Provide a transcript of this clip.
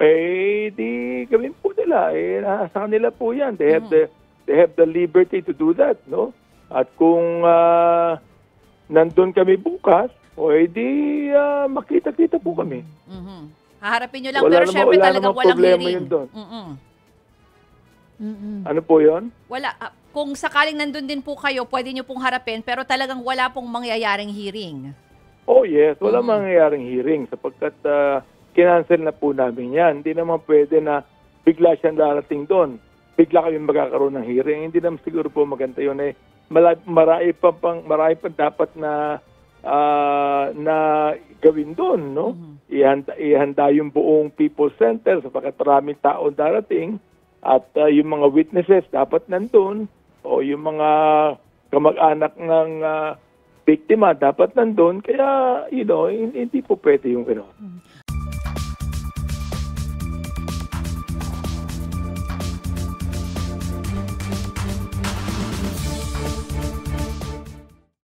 eh, di gawin po nila. Eh, nasa kanila po yan. They have the liberty to do that, no? At kung nandun kami bukas, o edi makita-kita po kami. Haharapin nyo lang, pero syempre talagang walang problema hearing. yun doon. Ano po yun? Wala. Kung sakaling nandun din po kayo, pwede nyo pong harapin, pero talagang wala pong mangyayaring hearing. Oh yes, wala mangyayaring hearing sapagkat kinancel na po namin yan. Hindi naman pwede na bigla siyang darating doon. Bigla kami magkakaroon ng hearing. Hindi naman siguro po maganda yun. Eh, marami pa dapat na gawin doon, no? Ihanda yung buong People's Center sapagkat maraming tao darating at yung mga witnesses dapat nandun o yung mga kamag-anak ng biktima dapat nandun. Kaya, hindi po pwede yung gano'n.